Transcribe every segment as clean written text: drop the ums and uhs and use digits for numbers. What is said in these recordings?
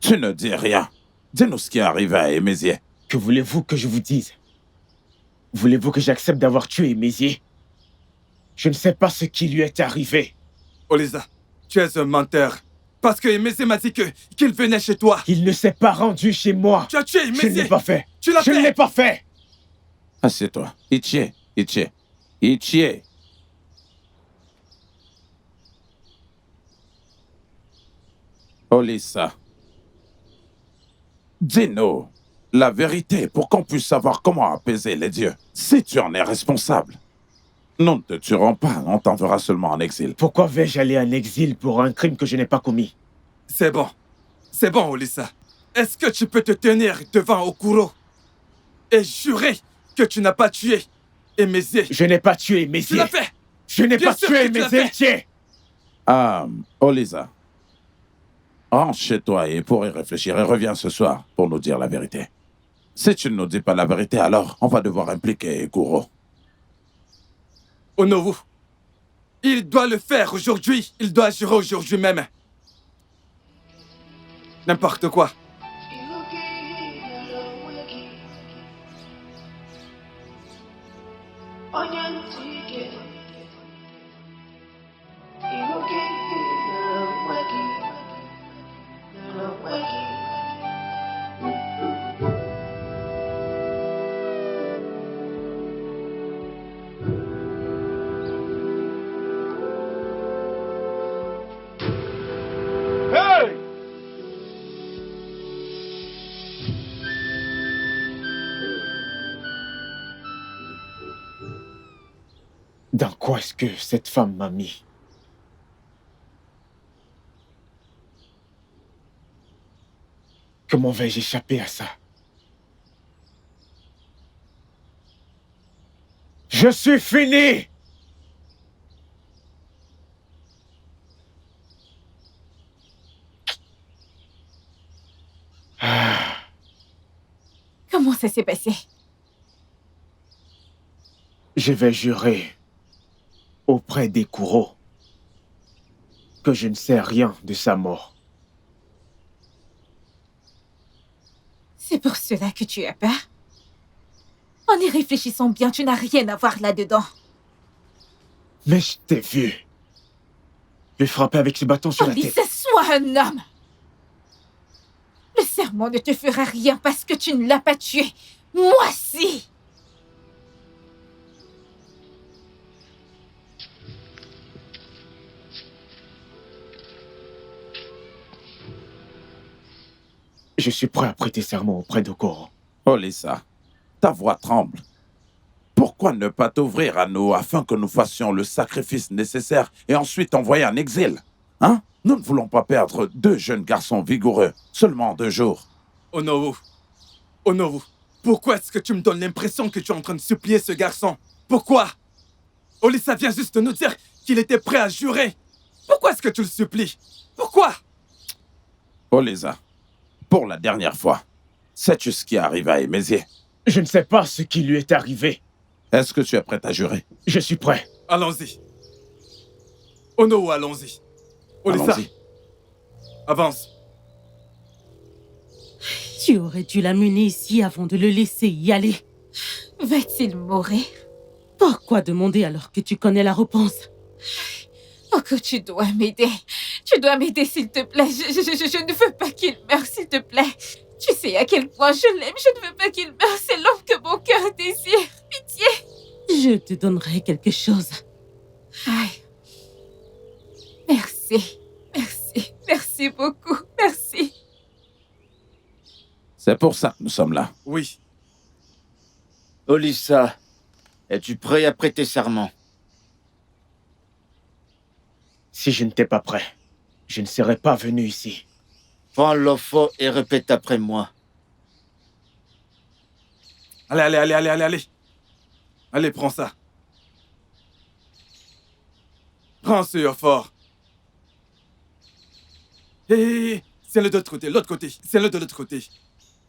Tu ne dis rien. Dis-nous ce qui est arrivé à Émésié. Que voulez-vous que je vous dise? Voulez-vous que j'accepte d'avoir tué Émésié? Je ne sais pas ce qui lui est arrivé. Olisa, tu es un menteur. Parce que Émésié m'a dit qu'il venait chez toi. Il ne s'est pas rendu chez moi. Tu as tué Je ne Émésié. l'ai pas fait. Tu l'as fait. Je ne l'ai pas fait. Assieds-toi. Ichie. Olisa. Dis-nous la vérité pour qu'on puisse savoir comment apaiser les dieux. Si tu en es responsable, nous ne te tuerons pas, on t'enverra seulement en exil. Pourquoi vais-je aller en exil pour un crime que je n'ai pas commis? C'est bon, Olisa. Est-ce que tu peux te tenir devant Okuro et jurer que tu n'as pas tué Émésié? Je n'ai pas tué Émésié. Tu l'as fait. Je n'ai pas tué Émésié. Olisa, rentre chez toi et pour y réfléchir et reviens ce soir pour nous dire la vérité. Si tu ne nous dis pas la vérité, alors on va devoir impliquer Kuro. Onowu, il doit le faire aujourd'hui. Il doit jurer aujourd'hui même. N'importe quoi. Dans quoi est-ce que cette femme m'a mis? Comment vais-je échapper à ça? Je suis fini! Comment ça s'est passé? Je vais jurer auprès des Kuro que je ne sais rien de sa mort. C'est pour cela que tu as peur? En y réfléchissant bien, tu n'as rien à voir là-dedans. Mais je t'ai vu. Lui frapper avec ce bâton sur la tête. Olisa, sois un homme! Le serment ne te fera rien parce que tu ne l'as pas tué. Moi, si! Je suis prêt à prêter serment auprès de Koro. Olisa, ta voix tremble. Pourquoi ne pas t'ouvrir à nous afin que nous fassions le sacrifice nécessaire et ensuite envoyer en exil? Hein? Nous ne voulons pas perdre 2 jeunes garçons vigoureux, seulement en 2 jours. Onowu, pourquoi est-ce que tu me donnes l'impression que tu es en train de supplier ce garçon? Pourquoi? Olisa vient juste de nous dire qu'il était prêt à jurer. Pourquoi est-ce que tu le supplies? Pourquoi? Olisa, pour la dernière fois, sais-tu ce qui arrive à Émésié? Je ne sais pas ce qui lui est arrivé. Est-ce que tu es prêt à jurer? Je suis prêt. Allons-y. Onowu, allons-y. Olisa, Allons-y. avance. Tu aurais dû l'amener ici avant de le laisser y aller. Va-t-il mourir? Pourquoi demander alors que tu connais la réponse? Oh, que tu dois m'aider. Tu dois m'aider, s'il te plaît. Je ne veux pas qu'il meure, s'il te plaît. Tu sais à quel point je l'aime. Je ne veux pas qu'il meure. C'est l'homme que mon cœur désire. Pitié. Je te donnerai quelque chose. Aïe. Merci. Merci. Merci beaucoup. Merci. C'est pour ça que nous sommes là. Oui. Olisa, es-tu prêt à prêter serment? Si je n'étais pas prêt, je ne serais pas venu ici. Prends l'offo et répète après moi. Allez. Allez, prends ça. Prends ce fort. Hé, c'est le de l'autre côté. C'est le de l'autre côté.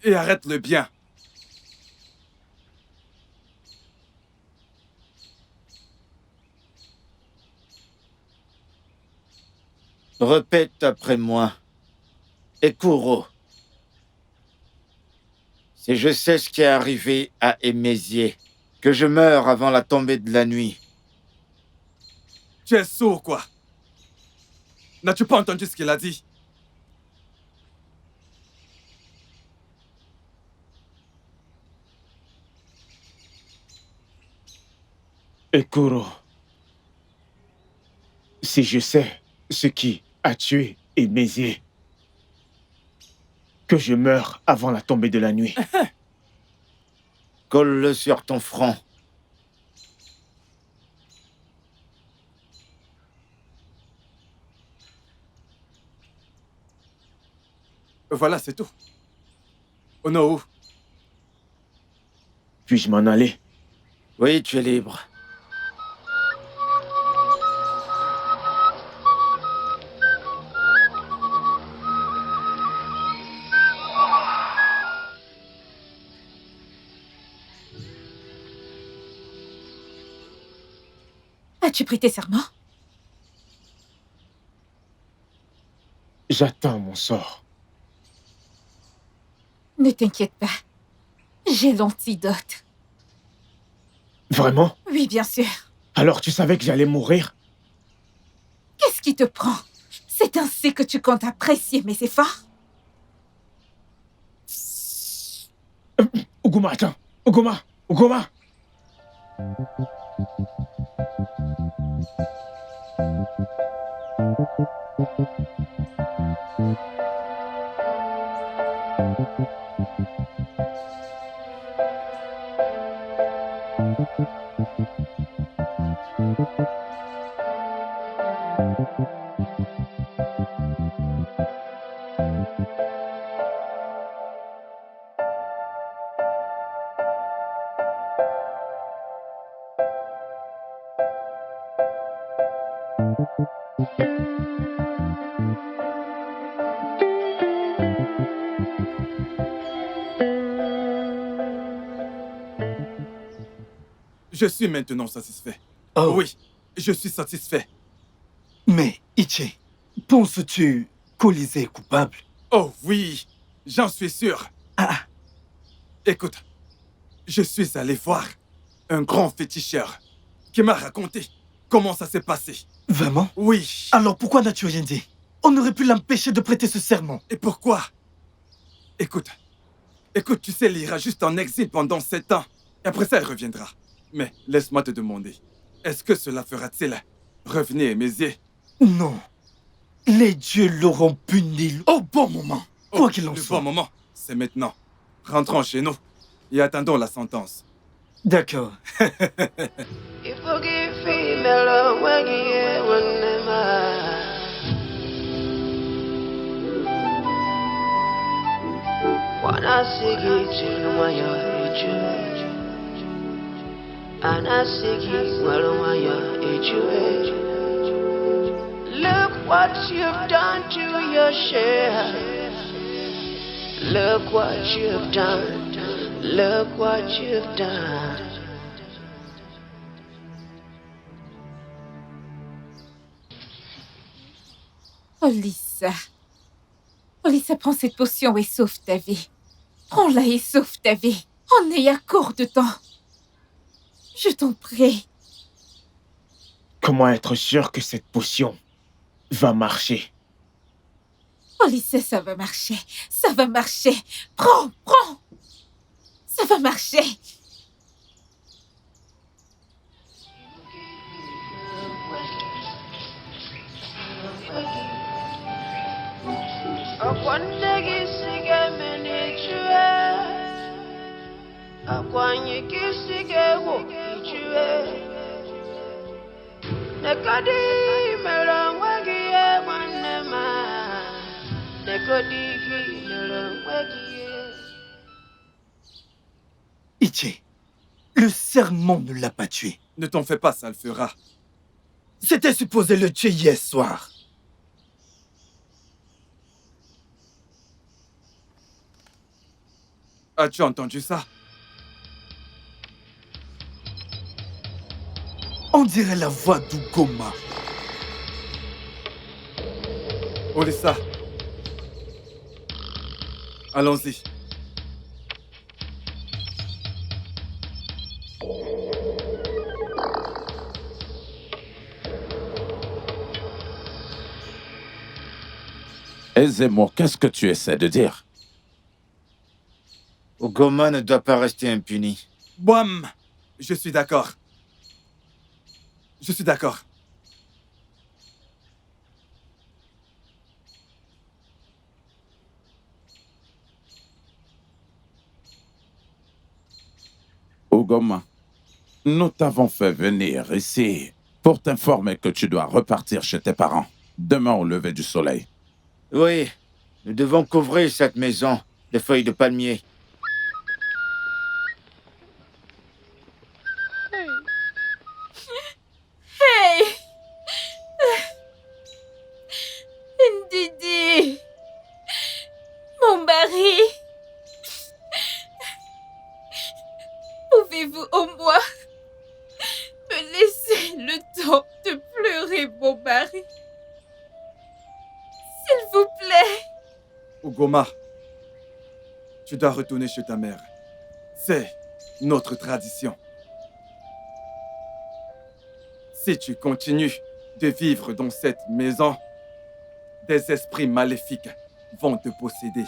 Et arrête-le bien. Répète après moi. Ekuro, Si je sais ce qui est arrivé à Émésier, que je meure avant la tombée de la nuit. Tu es sourd, quoi? N'as-tu pas entendu ce qu'il a dit? Ekuro, si je sais ce qui a tué Émésier, que je meure avant la tombée de la nuit. Colle-le sur ton front. Voilà, c'est tout. Onowu, Puis-je m'en aller? Oui, tu es libre. As-tu prêté serment? J'attends mon sort. Ne t'inquiète pas. J'ai l'antidote. Vraiment? Oui, bien sûr. Alors tu savais que j'allais mourir? Qu'est-ce qui te prend? C'est ainsi que tu comptes apprécier mes efforts? Oguma, attends! Oguma! Oguma! je suis maintenant satisfait. Oh. Oui, je suis satisfait. Mais, Ichi, penses-tu qu'Olysée est coupable? Oh oui, j'en suis sûr. Ah, Écoute, je suis allé voir un grand féticheur qui m'a raconté comment ça s'est passé. vraiment? Oui. Alors pourquoi n'as-tu rien dit? On aurait pu l'empêcher de prêter ce serment. Et pourquoi? Écoute, tu sais, il ira juste en exil pendant 7 ans. Et après ça, il reviendra. Mais laisse-moi te demander, est-ce que cela fera-t-il revenir Émésier? Non. Les dieux l'auront puni au bon moment. Quoi qu'il en Le soit. bon moment, c'est maintenant. Rentrons chez nous et attendons la sentence. D'accord. Look what you've done to your share. Look what you've done. Look what you've done. Olissa. Olissa, prends cette potion et sauve ta vie. Prends-la et sauve ta vie. On est à court de temps. Je t'en prie. Comment être sûr que cette potion va marcher? Olissa, ça va marcher. Ça va marcher. Prends. Ça va marcher. Ichi, le serment ne l'a pas tué. Ne t'en fais pas, ça le fera. C'était supposé le tuer hier soir. As-tu entendu ça? On dirait la voix d'Ugoma. Olissa. Allons-y. Ezemo, qu'est-ce que tu essaies de dire? Ugoma ne doit pas rester impuni. Boum! Je suis d'accord. Je suis d'accord. Ugoma, nous t'avons fait venir ici pour t'informer que tu dois repartir chez tes parents demain au lever du soleil. Oui, nous devons couvrir cette maison de feuilles de palmier. Hey! Ndidi! Mon mari! Pouvez-vous au moins me laisser le temps de pleurer, mon mari? S'il vous plaît! Ugoma, tu dois retourner chez ta mère. C'est notre tradition. Si tu continues de vivre dans cette maison, des esprits maléfiques vont te posséder.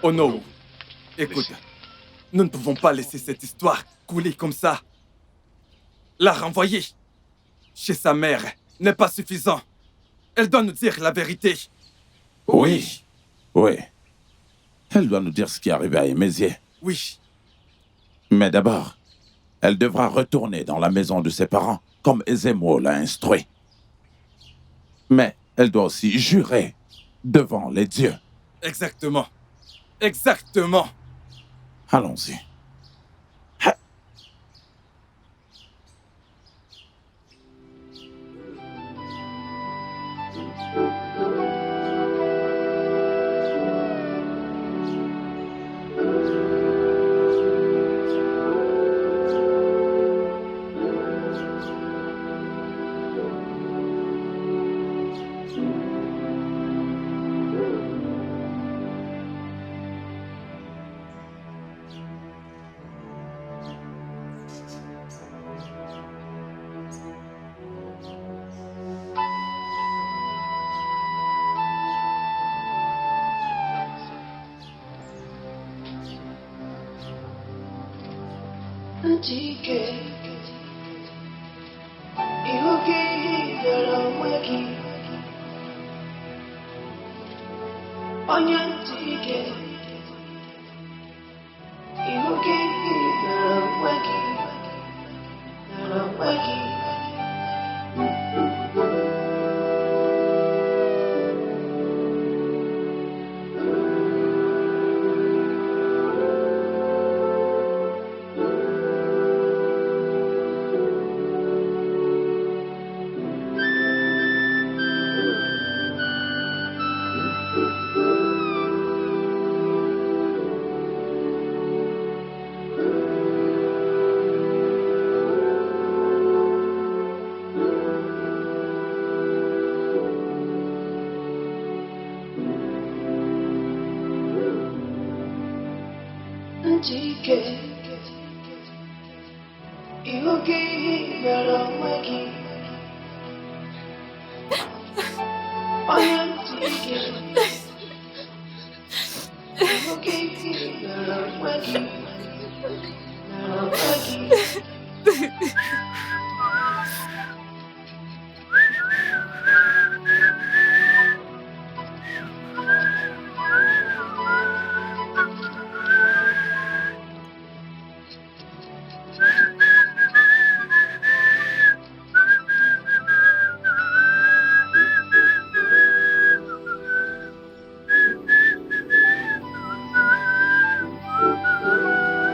Oh non! Écoute, nous ne pouvons pas laisser cette histoire couler comme ça. La renvoyer chez sa mère n'est pas suffisant. Elle doit nous dire la vérité. Oui. Oui. Elle doit nous dire ce qui est arrivé à Emezie. Oui. Mais d'abord, elle devra retourner dans la maison de ses parents, comme Ezemo l'a instruit. Mais elle doit aussi jurer devant les dieux. Exactement. Exactement. Allons-y.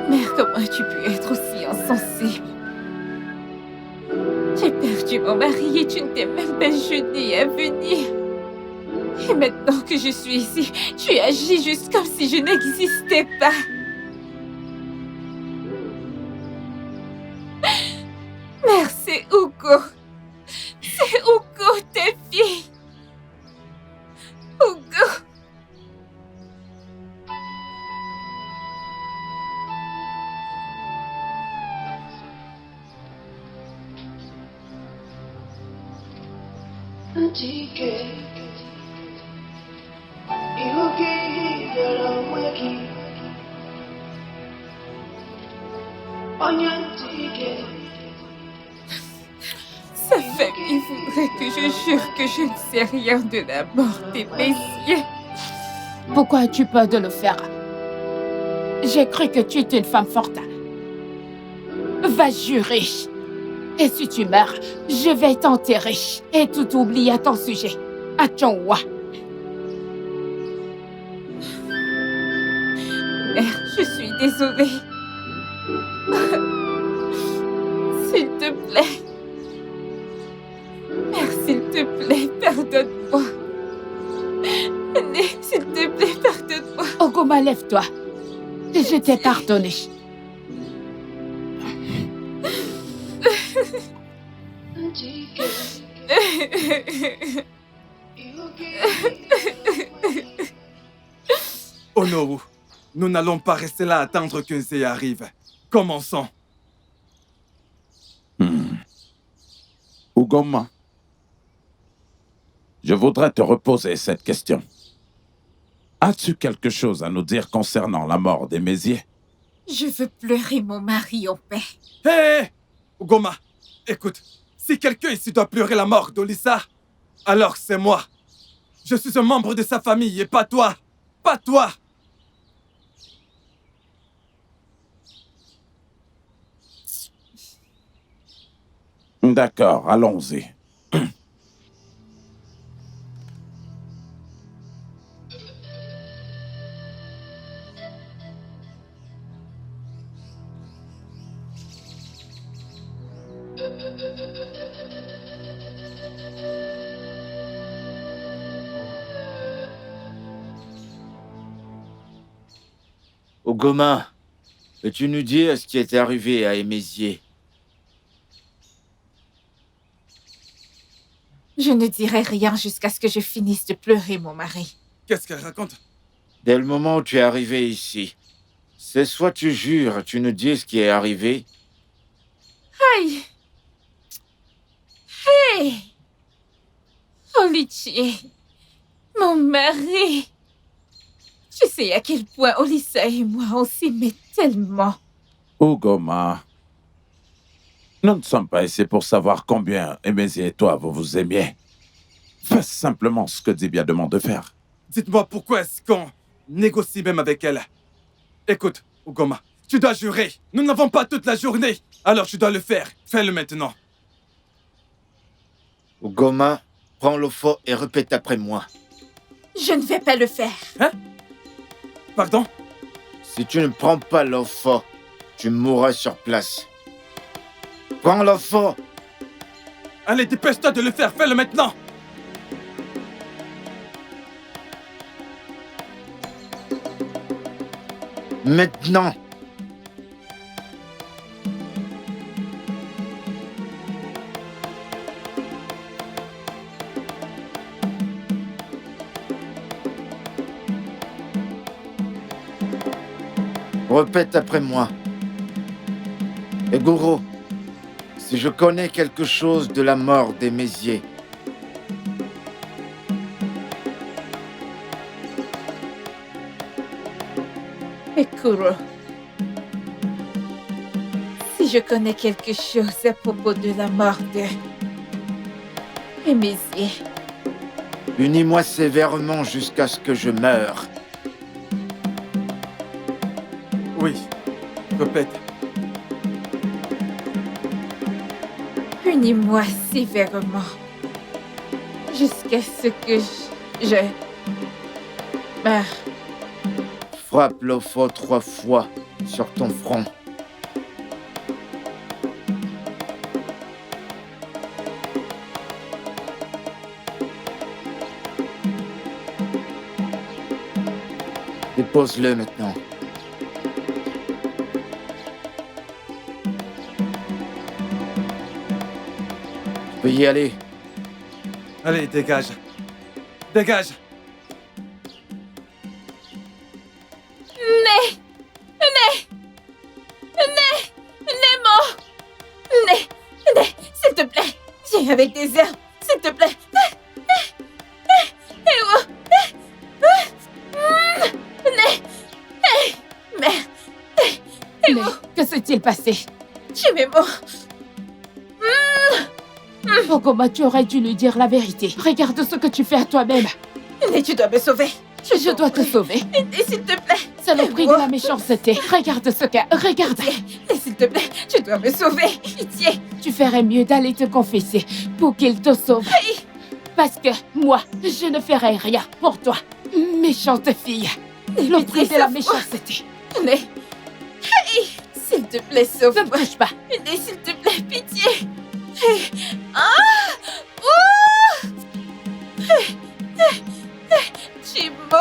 Mère, comment as-tu pu possible. J'ai perdu mon mari et tu ne t'es même pas jeté à venir. Et maintenant que je suis ici, tu agis juste comme si je n'existais pas. Merci, Hugo. C'est Hugo, ta fille. Hugo. Sa famille voudrait que je jure que je ne sais rien de la mort des messieurs. Pourquoi as-tu peur de le faire? J'ai cru que tu étais une femme forte. Va jurer. Et si tu meurs, je vais t'enterrer et tout oublier à ton sujet. À Chongwa. Mère, je suis désolée. S'il te plaît. Mère, s'il te plaît, pardonne-moi. Né, s'il te plaît, pardonne-moi. Ogoma, lève-toi. Je t'ai pardonné. Onowu, nous n'allons pas rester là à attendre qu'un Zé arrive. Commençons. Ugoma, je voudrais te reposer cette question. As-tu quelque chose à nous dire concernant la mort des Méziers? Je veux pleurer mon mari en paix. Hé Ugoma, écoute, si quelqu'un ici doit pleurer la mort d'Olissa, alors c'est moi. Je suis un membre de sa famille et pas toi. Pas toi. D'accord, allons-y. Ugoma, peux-tu nous dire ce qui est arrivé à Emézié? Je ne dirai rien jusqu'à ce que je finisse de pleurer mon mari. Qu'est-ce qu'elle raconte? Dès le moment où tu es arrivé ici, c'est soit tu jures, tu nous dis ce qui est arrivé. Aïe! Hey! Olivier, mon mari! Tu sais à quel point Olissa et moi on s'aimait tellement. Ugoma, nous ne sommes pas ici pour savoir combien Emézie et toi vous vous aimiez. Fais simplement ce que Dibia demande de faire. Dites-moi pourquoi est-ce qu'on négocie même avec elle? Écoute, Ugoma, tu dois jurer. Nous n'avons pas toute la journée. Alors tu dois le faire. Fais-le maintenant. Ugoma, prends le faux et répète après moi. Je ne vais pas le faire. Hein? Pardon? Si tu ne prends pas le faux, tu mourras sur place. Prends le faux. Allez, dépêche-toi de le faire. Fais-le maintenant. Maintenant. Répète après moi. Eguro, si je connais quelque chose de la mort des Méziers, Ekuro, si je connais quelque chose à propos de la mort de Emézie, unis-moi sévèrement jusqu'à ce que je meure. Oui. Répète. punis-moi sévèrement jusqu'à ce que je meure. Frappe le faux 3 fois sur ton front. Pose-le maintenant. Tu peux y aller. Allez, dégage. Dégage. Nemo, s'il te plaît, viens avec des herbes, s'il te plaît. Mais que s'est-il passé? Tu m'es mort. Ogoma, tu aurais dû lui dire la vérité. Regarde ce que tu fais à toi-même. Mais tu dois me sauver. Je dois te sauver. Et s'il te plaît. C'est le prix de la méchanceté. Regarde ce que... Regarde. Et s'il te plaît, tu dois me sauver. Pitié. Tu ferais mieux d'aller te confesser pour qu'il te sauve. Parce que moi, je ne ferai rien pour toi. Méchante fille. Le prix de la méchanceté. Mais... S'il te plaît, Ne sauve-moi. me touche pas. Et s'il te plaît, pitié. Chimo.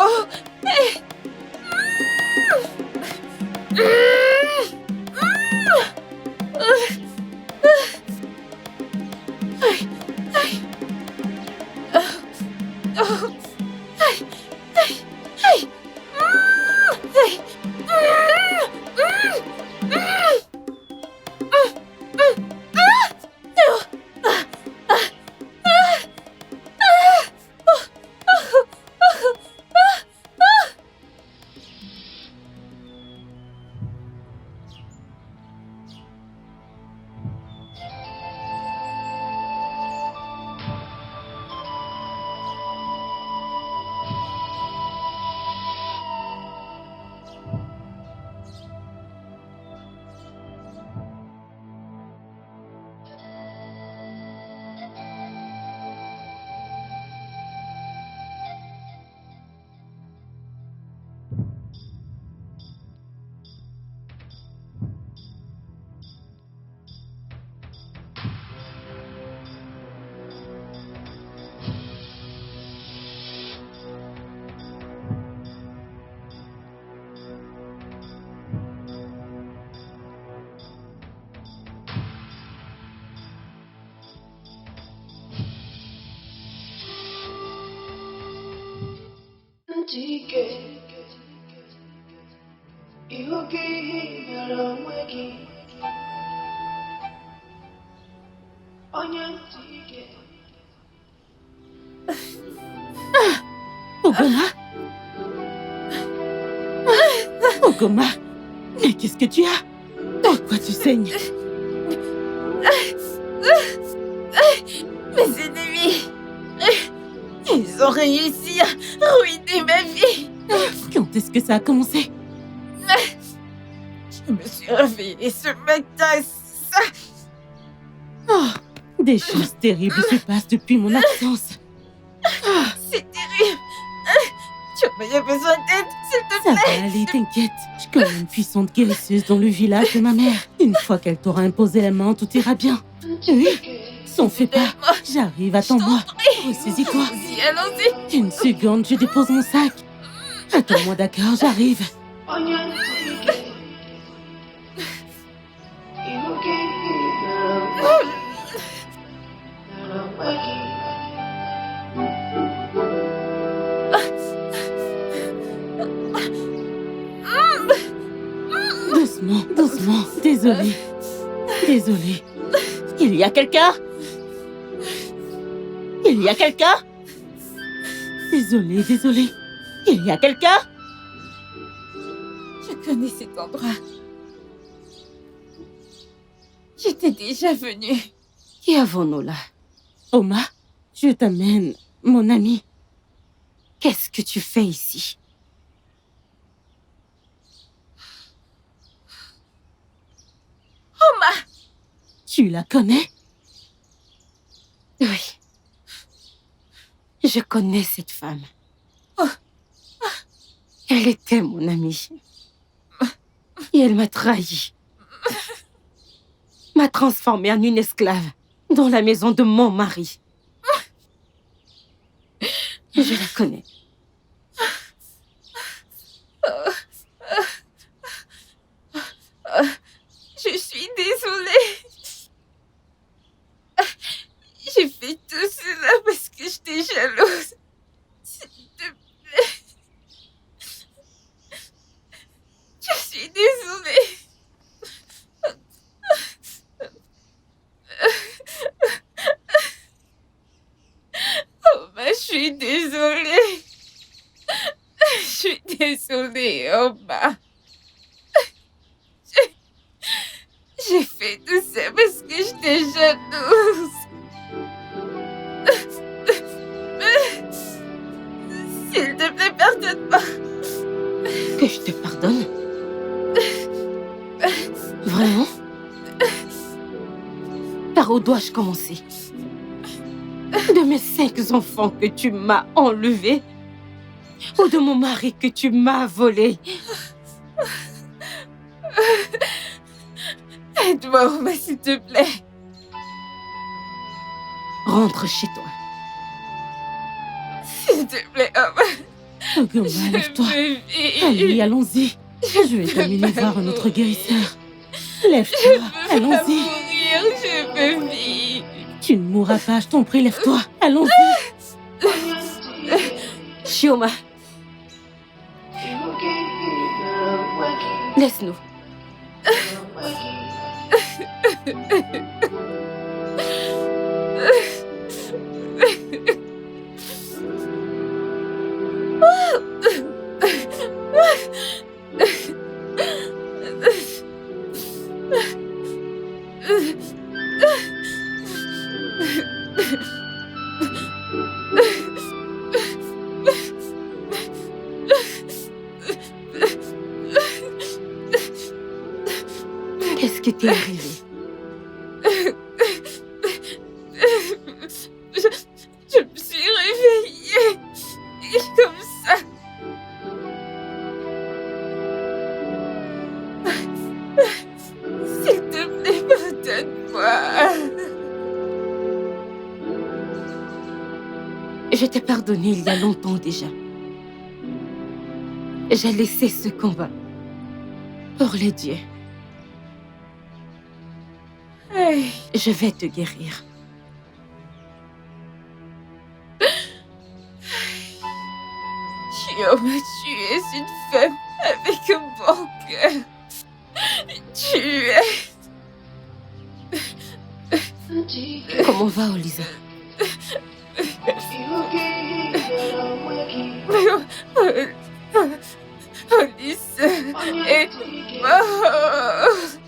Ogoma? Ogoma? Mais qu'est-ce que tu as? Pourquoi tu saignes? Mes ennemis. Ils ont réussi à ruiner ma vie. Quand est-ce que ça a commencé? Je me suis réveillée ce matin. Ça... Oh, des choses terribles se passent depuis mon absence. C'est terrible. Tu aurais besoin d'aide, s'il te Ça plaît. va aller, t'inquiète. Je connais une puissante guérisseuse dans le village de ma mère. Une fois qu'elle t'aura imposé la main, tout ira bien. Oui, s'en fais pas. J'arrive, attends-moi. Ressaisis-toi. Vas-y, allons-y. Une seconde, je dépose mon sac. Attends-moi, d'accord, j'arrive. Doucement, doucement. Désolée. Désolée. Il y a quelqu'un? Il y a quelqu'un? Désolée, désolée. Il y a quelqu'un? Je connais cet endroit. J'étais déjà venue. Qui avons-nous là? Oma, je t'amène, mon ami. Qu'est-ce que tu fais ici? Oma! Tu la connais? Oui. Je connais cette femme. Elle était mon amie. Et elle m'a trahi. M'a transformée en une esclave dans la maison de mon mari. Je la connais. suis désolée. Je suis désolée, Oma. J'ai fait tout ça parce que j'étais jalouse. S'il te plaît, pardonne-moi. Que je te pardonne? Vraiment? Par où dois-je commencer? De mes 5 enfants que tu m'as enlevés? Ou de mon mari que tu m'as volé? Aide-moi, Oma, s'il te plaît. Rentre chez toi. S'il te plaît, Oma. Ogoma, lève-toi. Allez, allons-y. Je vais t'amener voir notre guérisseur. Lève-toi, allons-y. Je veux vivre. Tu ne mourras pas, je t'en prie, lève-toi. Allons-y. Chioma. Laisse-nous. Qu'est-ce qui t'est arrivé? Je me suis réveillée. Comme ça. S'il te plaît, pardonne-moi. Je t'ai pardonné il y a longtemps déjà. J'ai laissé ce combat pour les dieux. Hey. Je vais te guérir. Chioma, tu es une femme avec un bon cœur. Tu es... Comment va, Olisa? Olisa est morte.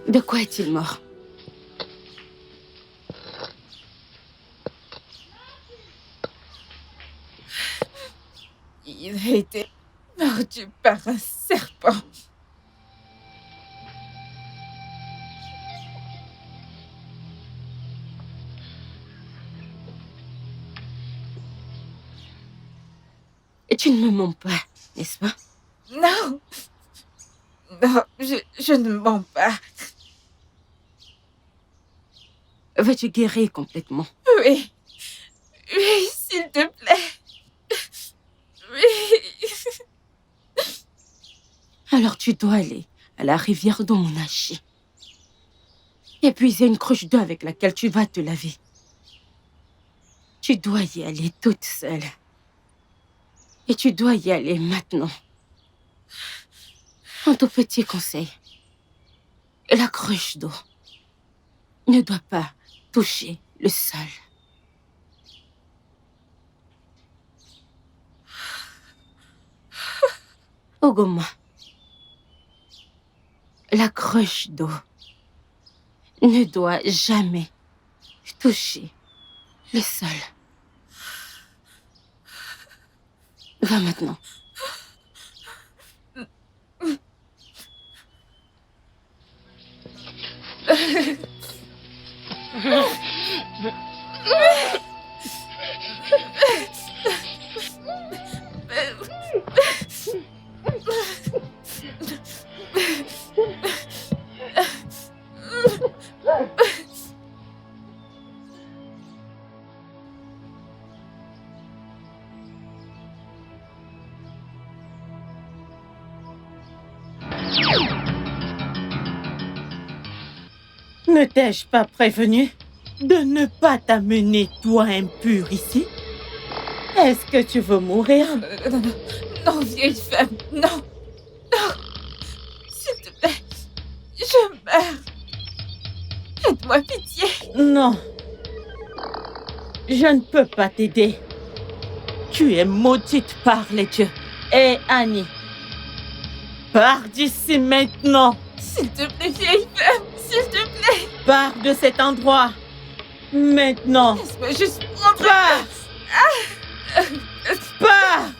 De quoi est-il mort? Il a été mordu par un serpent. Et tu ne me mens pas, n'est-ce pas? Non. Non, je ne mens pas. Veux-tu guérir complètement? Oui. Oui, s'il te plaît. Oui. Alors tu dois aller à la rivière d'Omonachi et puiser une cruche d'eau avec laquelle tu vas te laver. Tu dois y aller toute seule. Et tu dois y aller maintenant. Un tout petit conseil. La cruche d'eau ne doit pas toucher le sol. Ogoma, la cruche d'eau ne doit jamais toucher le sol. Va maintenant. Ne t'ai-je pas prévenu? de ne pas t'amener, toi impur, ici? Est-ce que tu veux mourir? Non, vieille femme, non. Non. S'il te plaît, je meurs. Faites-moi pitié. Non. Je ne peux pas t'aider. Tu es maudite par les dieux. Et Annie, pars d'ici maintenant. S'il te plaît, vieille femme, s'il te plaît. Pars de cet endroit. Maintenant. Laisse-moi juste prendre. Pars. Pars.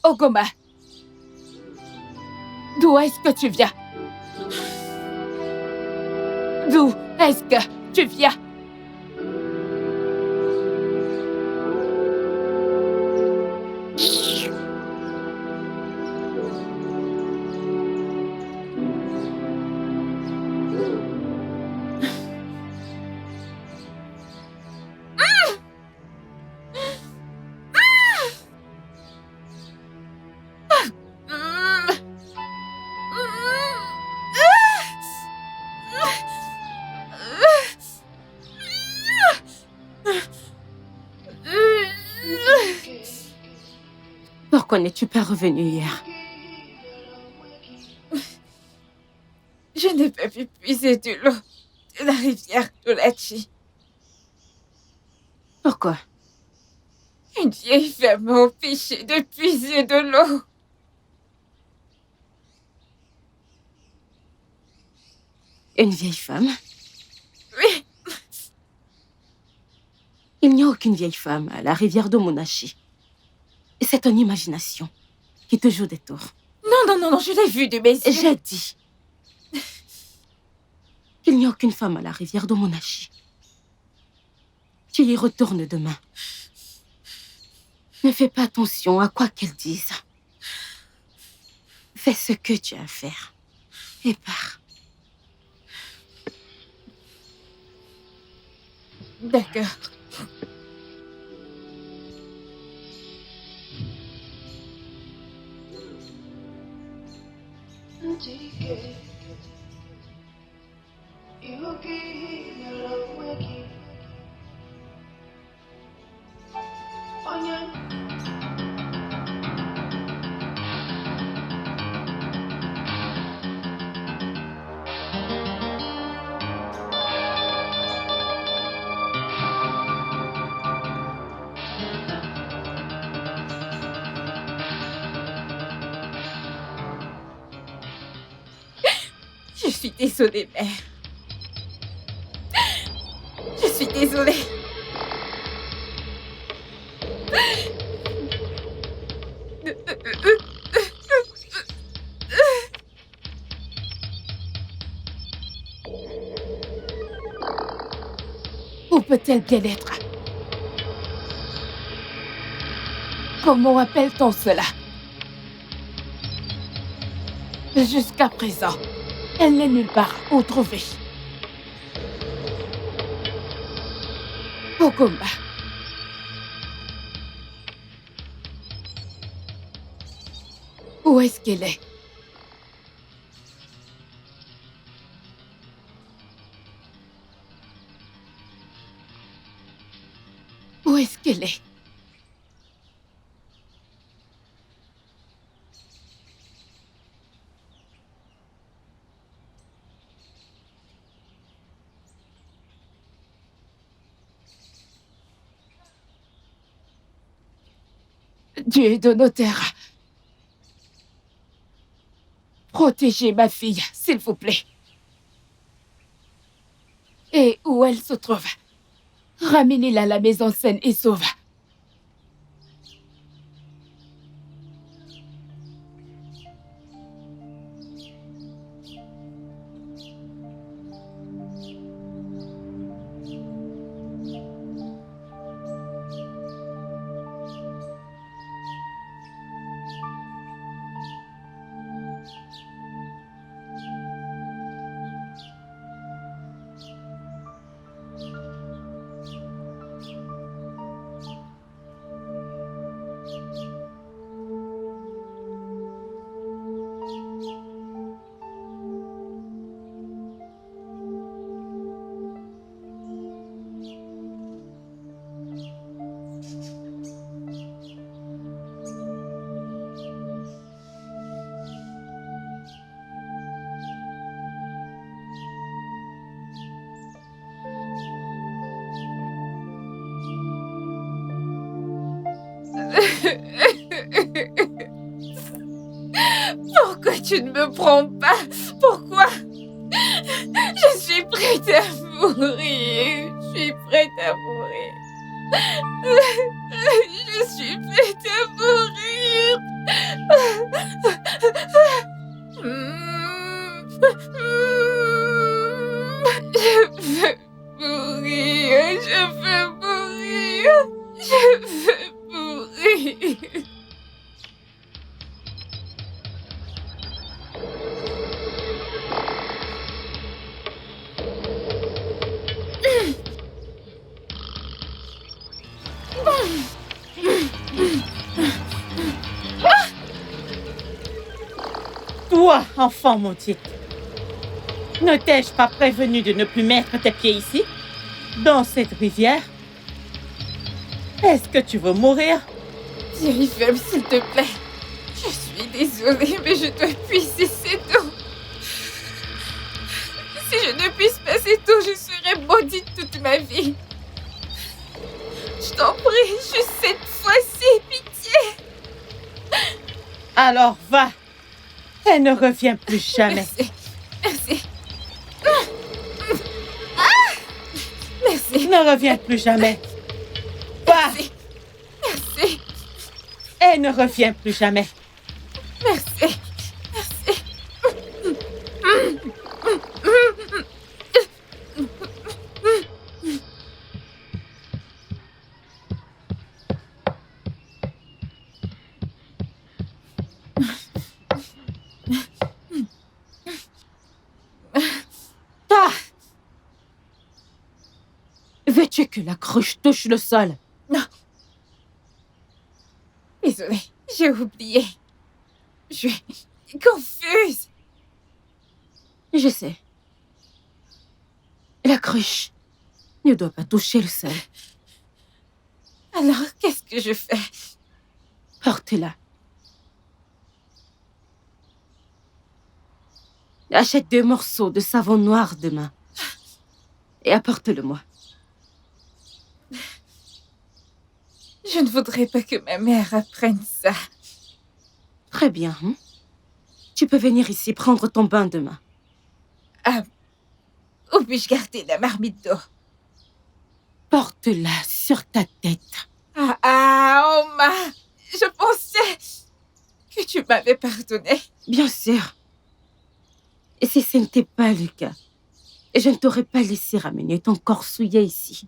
Ogoma, d'où est-ce que tu viens? D'où est-ce que tu viens? Pourquoi n'es-tu pas revenu hier? Je n'ai pas pu puiser de l'eau de la rivière Dolachi. Pourquoi? Une vieille femme m'a empêché de puiser de l'eau. Une vieille femme? Oui. Il n'y a aucune vieille femme à la rivière d'Omonashi. Et c'est ton imagination qui te joue des tours. Non, je l'ai vue de mes yeux. J'ai dit qu'il n'y a aucune femme à la rivière d'Omonashi. Tu y retournes demain. Ne fais pas attention à quoi qu'elle dise. Fais ce que tu as à faire et pars. D'accord. Je suis désolée, mère. Je suis désolée. Où peut-elle bien être? Comment appelle-t-on cela? Jusqu'à présent, elle n'est nulle part où trouver. Ogoma. Où est-ce qu'elle est? Où est-ce qu'elle est? Dieu de nos terres. Protégez ma fille, s'il vous plaît. Et où elle se trouve, ramenez-la à la maison saine et sauve. Pourquoi tu ne me prends pas? Pourquoi? Je suis prête à mourir. Je suis prête à mourir. Je suis prête à mourir. Je veux mourir. Je veux mourir. Je veux mourir. Toi, enfant maudite, ne t'ai-je pas prévenu de ne plus mettre tes pieds ici, dans cette rivière? Est-ce que tu veux mourir? Vieille femme, s'il te plaît. Je suis désolée, mais je dois puiser cette eau. Si je ne puisse pas cette eau, je serai maudite toute ma vie. Je t'en prie, juste cette fois-ci, pitié. Alors va, et ne reviens plus jamais. Merci. Merci. Merci. Ne reviens plus jamais. Va, Merci. et ne reviens plus jamais. Merci. Merci. Veux-tu que la cruche touche le sol? Non. Désolée, j'ai oublié. Je suis confuse. Je sais. La cruche ne doit pas toucher le sol. Alors, qu'est-ce que je fais? Porte-la. Achète 2 morceaux de savon noir demain. Et apporte-le-moi. Je ne voudrais pas que ma mère apprenne ça. Très bien. Tu peux venir ici prendre ton bain demain. Où puis-je garder la marmite d'eau? Porte-la sur ta tête. Oma! Je pensais que tu m'avais pardonné. Bien sûr. Et si ce n'était pas le cas, je ne t'aurais pas laissé ramener ton corps souillé ici.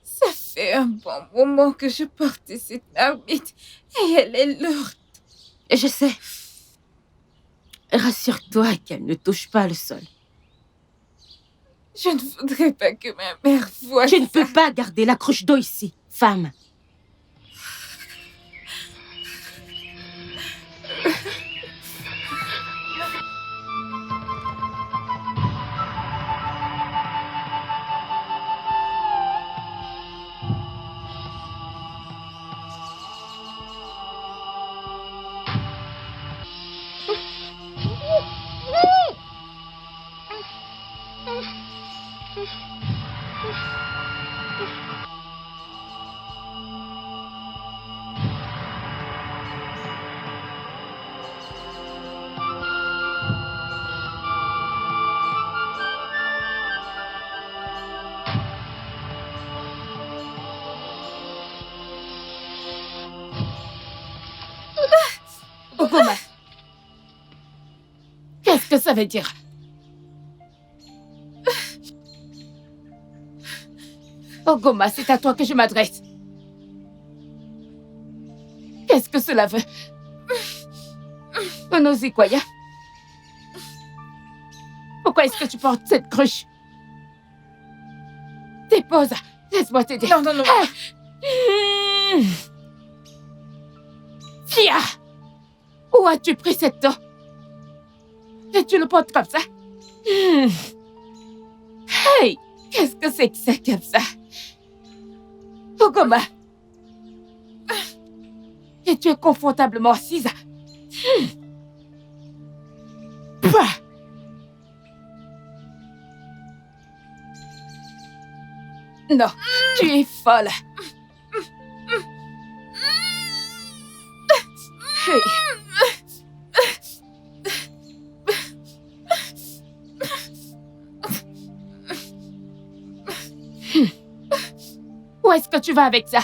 Ça fait un bon moment que je portais cette marmite et elle est lourde. Je sais. Rassure-toi qu'elle ne touche pas le sol. Je ne voudrais pas que ma mère voie Tu ne ça. peux pas garder la cruche d'eau ici, femme. Ogoma. Qu'est-ce que ça veut dire? Ogoma, c'est à toi que je m'adresse. Qu'est-ce que cela veut? Onozikwaya? Pourquoi est-ce que tu portes cette cruche? Dépose. Laisse-moi t'aider. Non, non, non. Fia! Où as-tu pris cette eau? Et tu le portes comme ça? Hey! Qu'est-ce que c'est que ça comme ça? Ogoma! Et tu es confortablement assise? Bah! Non, tu es folle. Hey. Où est-ce que tu vas avec ça?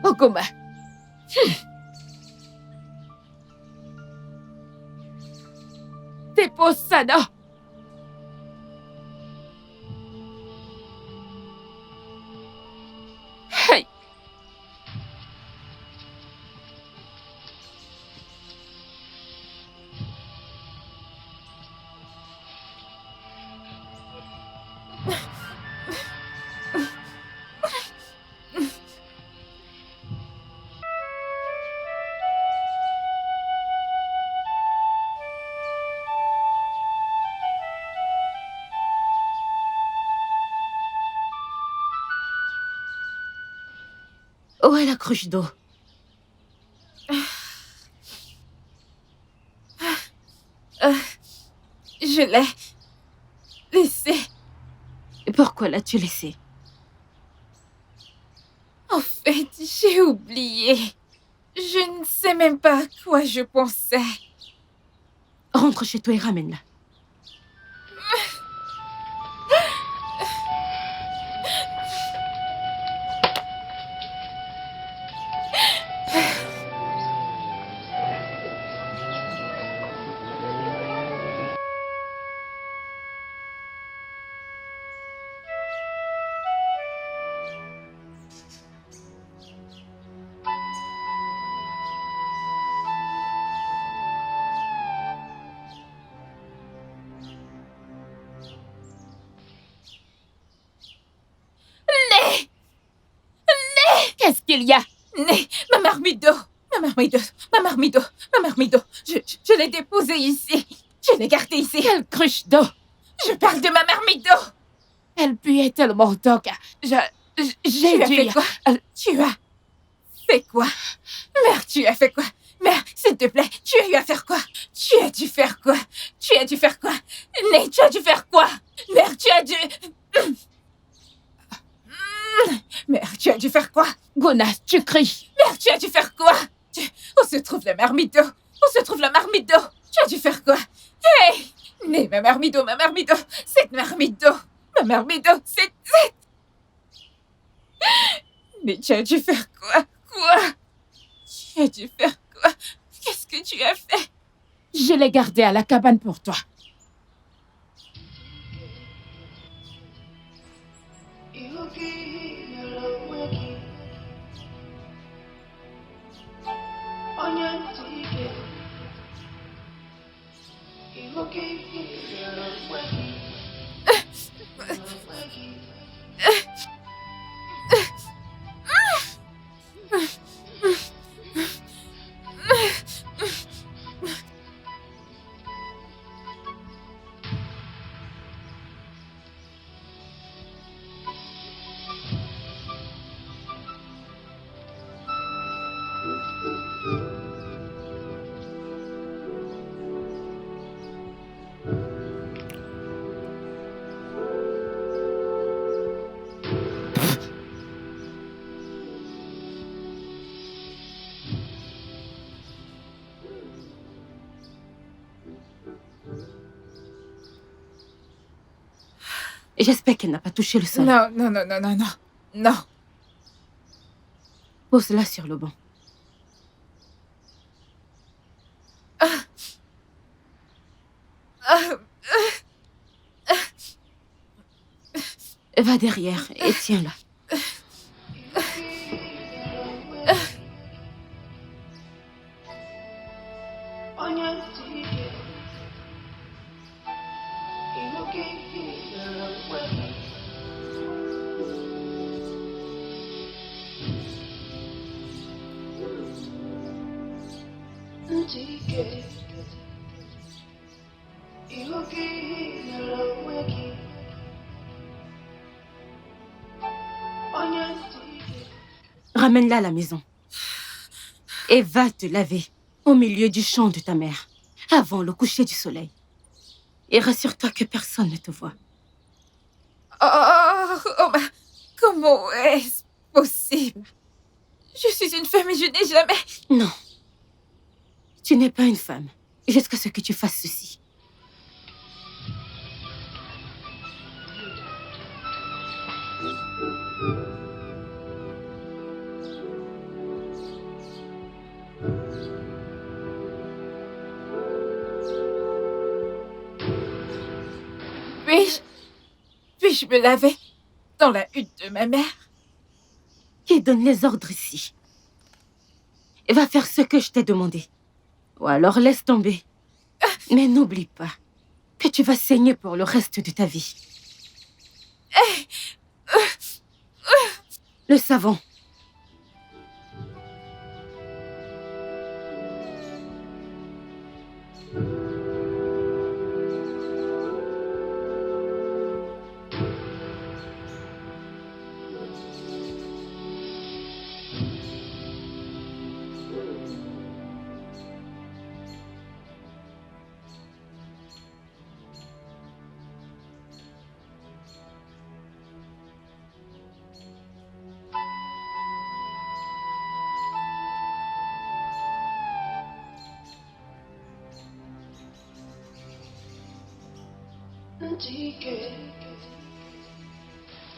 Okuma. Dépose ça, non? Hey. Où est la cruche d'eau? Je l'ai laissée. Et pourquoi l'as-tu laissée? En fait, j'ai oublié. Je ne sais même pas à quoi je pensais. Rentre chez toi et ramène-la. Qu'est-ce qu'il y a? Né, ma marmite d'eau. Ma marmite d'eau. Ma marmite d'eau. Ma marmite d'eau. Je l'ai déposée ici. Je l'ai gardée ici. Quelle cruche d'eau? Je parle de ma marmite d'eau. Elle puait tellement d'eau que j'ai Tu as dû... fait quoi? Tu as fait quoi? Mère, tu as fait quoi? Mère, s'il te plaît, tu as eu à faire quoi? Tu as dû faire quoi? Tu as dû faire quoi? Né, tu as dû faire quoi? Mère, tu as dû... Mère, tu as dû faire quoi? Gonas, tu cries. Mère, tu as dû faire quoi? Où se trouve la marmite d'eau? Où se trouve la marmite d'eau? Tu as dû faire quoi? Hey! Né, ma marmite d'eau, cette marmite d'eau. Ma marmite d'eau, cette... Mais tu as dû faire quoi? Quoi? Tu as dû faire quoi? Qu'est-ce que tu as fait? Je l'ai gardée à la cabane pour toi. J'espère qu'elle n'a pas touché le sol. Non, non, non, non, non, non. Non. Pose-la sur le banc. Va derrière et tiens-la. Ramène-la à la maison. Et va te laver au milieu du champ de ta mère. avant le coucher du soleil. Et rassure-toi que personne ne te voit. Comment est-ce possible? Je suis une femme et je n'ai jamais... Non. Tu n'es pas une femme, jusqu'à ce que tu fasses ceci. Puis-je me laver dans la hutte de ma mère? Qui donne les ordres ici? Va faire ce que je t'ai demandé. Ou alors laisse tomber. Mais n'oublie pas que tu vas saigner pour le reste de ta vie. Le savon.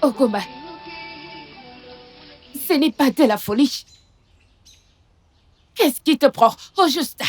Ogoma, ce n'est pas de la folie. Qu'est-ce qui te prend au juste?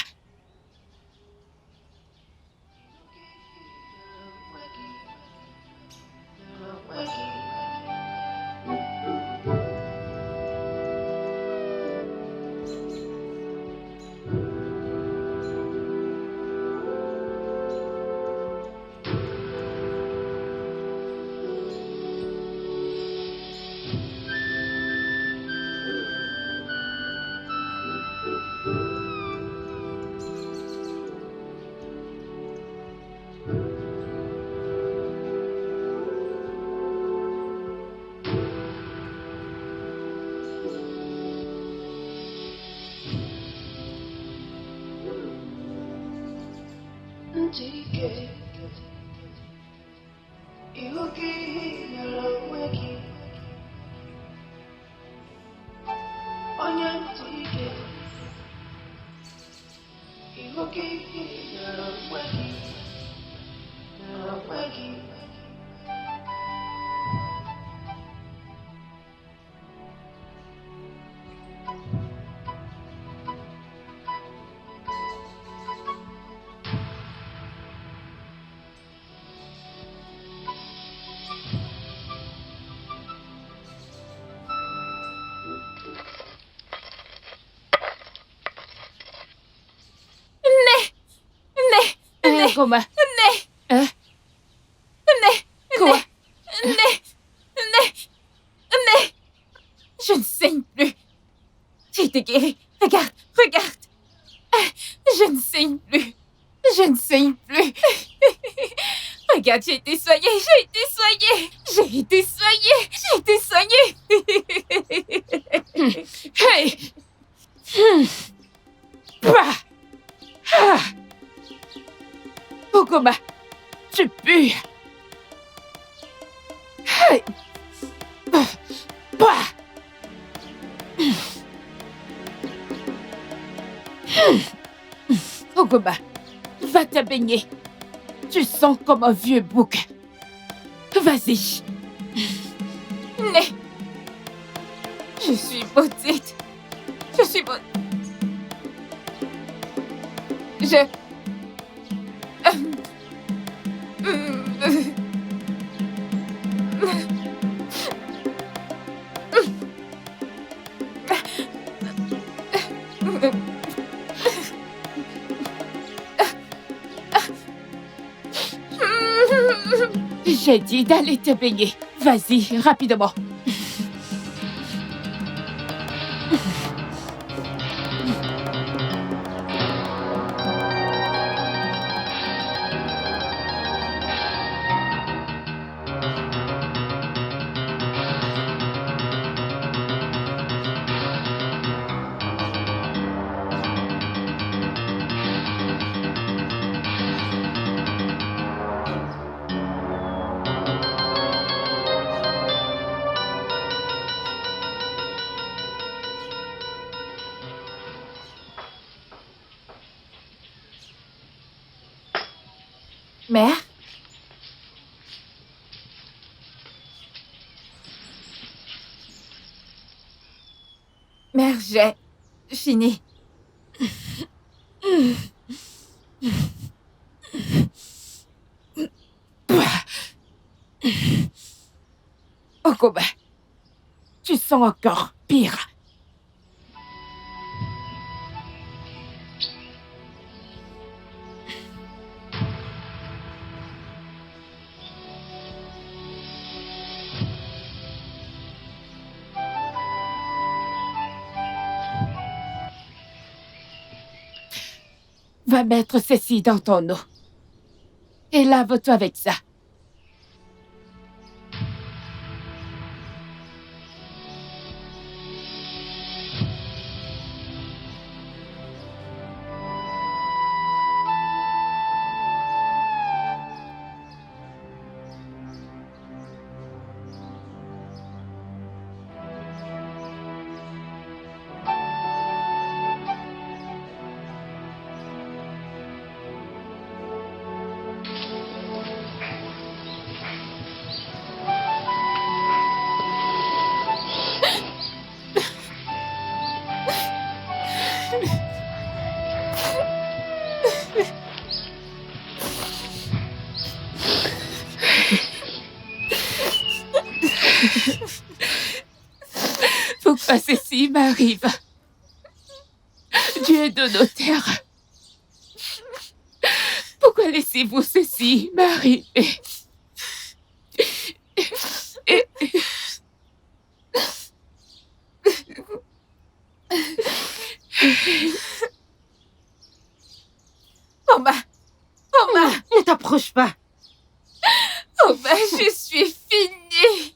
Ogoma. Quoi? Je ne saigne plus. J'ai été guérie. Regarde. Je ne saigne plus. Regarde, j'ai été soignée. Hey! Ogoma, tu pues. Hey! Ogoma, va te baigner. Tu sens comme un vieux bouc. Vas-y. Je suis maudite. J'ai dit d'aller te baigner. Vas-y, rapidement. Mère? Mère, j'ai fini. Okome, tu sens encore pire. Va mettre ceci dans ton eau. Et lave-toi avec ça. Pourquoi ceci m'arrive? Dieu de nos terres. Pourquoi laissez-vous ceci m'arriver? Oma! Oma! Ne t'approche pas. Oma, je suis finie!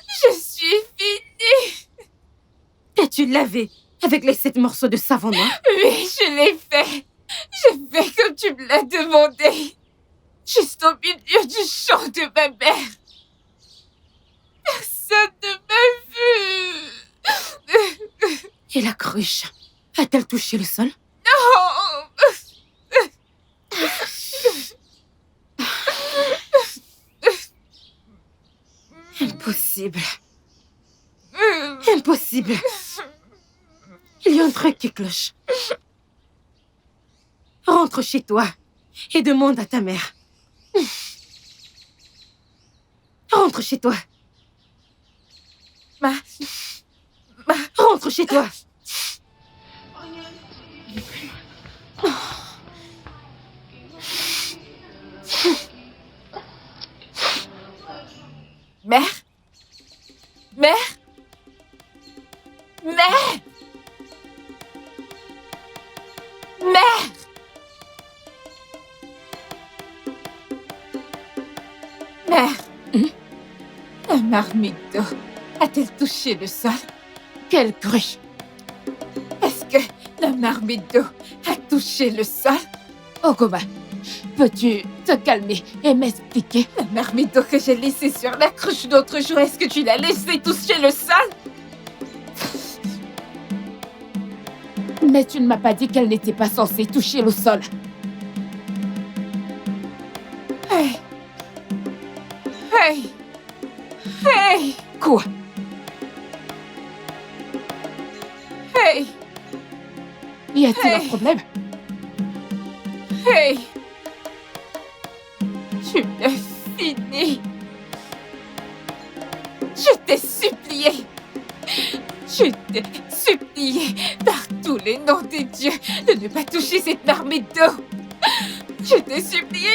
Je suis finie! T'as-tu lavé avec les 7 morceaux de savon noir? Oui, je l'ai fait! J'ai fait comme tu me l'as demandé! Juste au milieu du champ de ma mère! Personne ne m'a vu! Et la cruche, a-t-elle touché le sol? Non! Impossible. Impossible. Il y a un truc qui cloche. Rentre chez toi et demande à ta mère. Rentre chez toi. Rentre chez toi. Mère? Mère? Mère? Mère? Mère? La marmite d'eau a-t-elle touché le sol? Quelle cruche! Est-ce que la marmite d'eau a touché le sol? Okome, peux-tu te calmer et m'expliquer? La marmite d'eau que j'ai laissée sur la cruche l'autre jour, est-ce que tu l'as laissée toucher le sol? Mais tu ne m'as pas dit qu'elle n'était pas censée toucher le sol. Hey! Hey! Hey! Quoi? Hey! Y a-t-il un Hey. problème? Hey! Tu l'as fini! Je t'ai supplié! Je t'ai supplié par tous les noms des dieux de ne pas toucher cette marmite d'eau! Je t'ai supplié,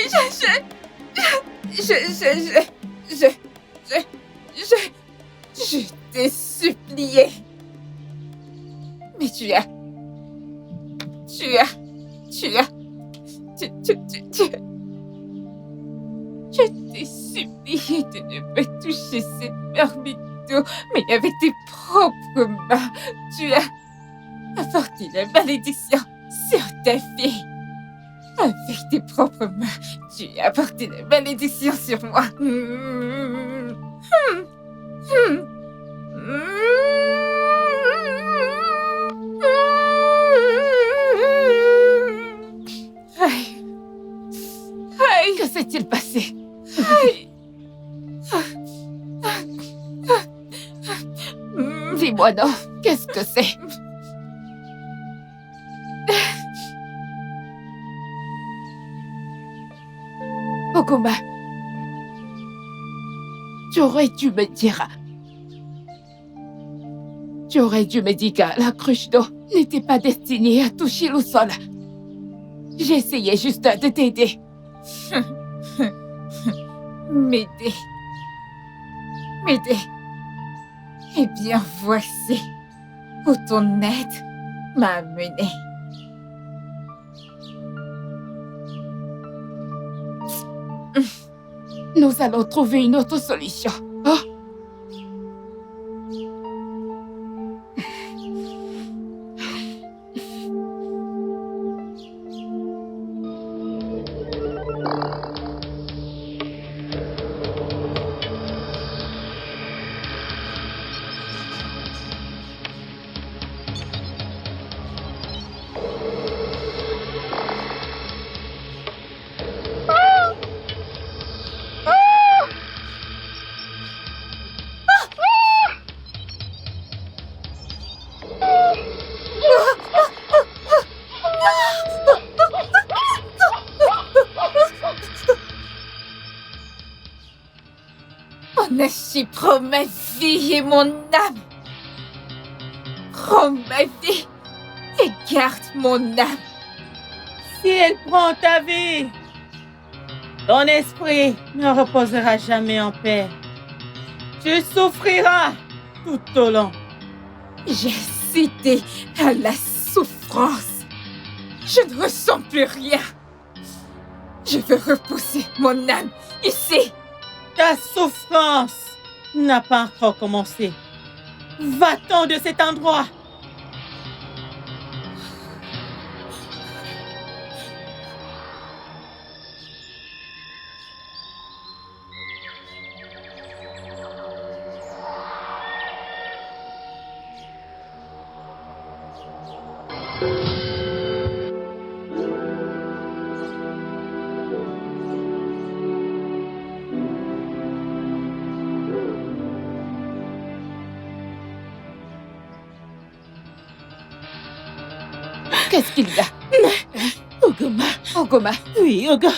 je t'ai supplié! Mais tu as... Je t'ai supplié de ne pas toucher cette marmite d'eau, mais avec tes propres mains, tu as apporté la malédiction sur ta fille. Avec tes propres mains, tu as apporté la malédiction sur moi. Que s'est-il passé? Dis-moi, non, qu'est-ce que c'est? Oguma, tu aurais dû me dire. Tu aurais dû me dire que la cruche d'eau n'était pas destinée à toucher le sol. J'essayais juste de t'aider. M'aider. M'aider. Eh bien, voici où ton aide m'a amené. Nous allons trouver une autre solution. Oh. Onashi, prends ma vie et mon âme. Prends ma vie et garde mon âme. Si elle prend ta vie, ton esprit ne reposera jamais en paix. Tu souffriras tout au long. J'ai cédé à la souffrance. Je ne ressens plus rien. Je veux reposer mon âme ici. Ta souffrance n'a pas encore commencé. Va-t'en de cet endroit. Qu'est-ce qu'il y a? Oguma. Oguma. Oui, Oguma.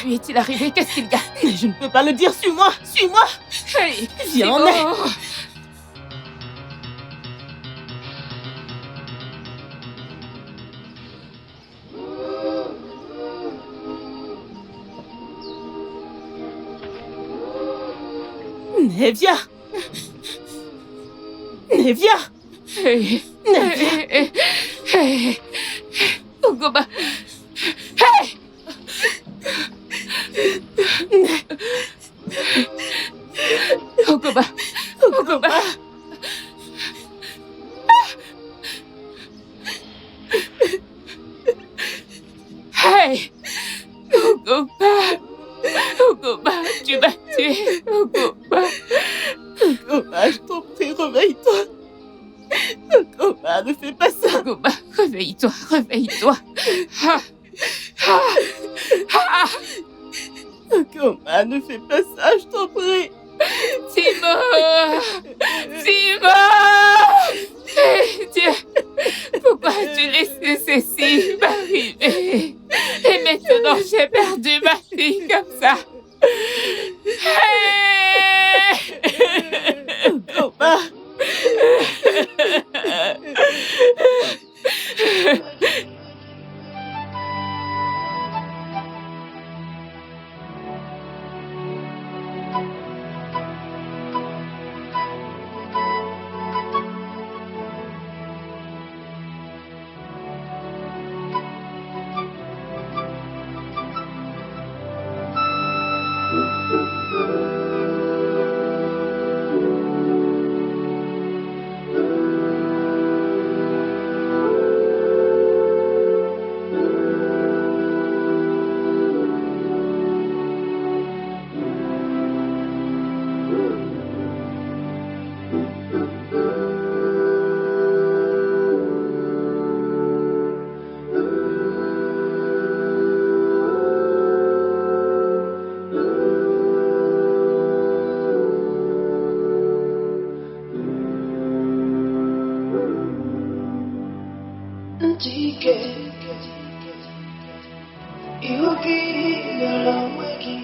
Lui est-il arrivé? Qu'est-ce qu'il y a? Mais je ne peux pas le dire. Suis-moi. Suis-moi. Hey, Viens en aide. Nevia. Nevia. Hey. Nevia. Hey. Oguma. Hey! Oguma. Oguma. Hey! Oguma. Oguma, tu m'as tué. Oguma. Oguma, je t'en prie, réveille-toi. Oguma, ne fais pas ça. Oguma, réveille-toi, réveille-toi. Ah. Ah. Ah. Oguma, ne fais pas ça, je t'en prie. Timon! Timon! Dieu, pourquoi as-tu laissé ceci m'arriver? Et maintenant, j'ai perdu ma fille comme ça. Hey! Oguma! Tike Iuki Galaweki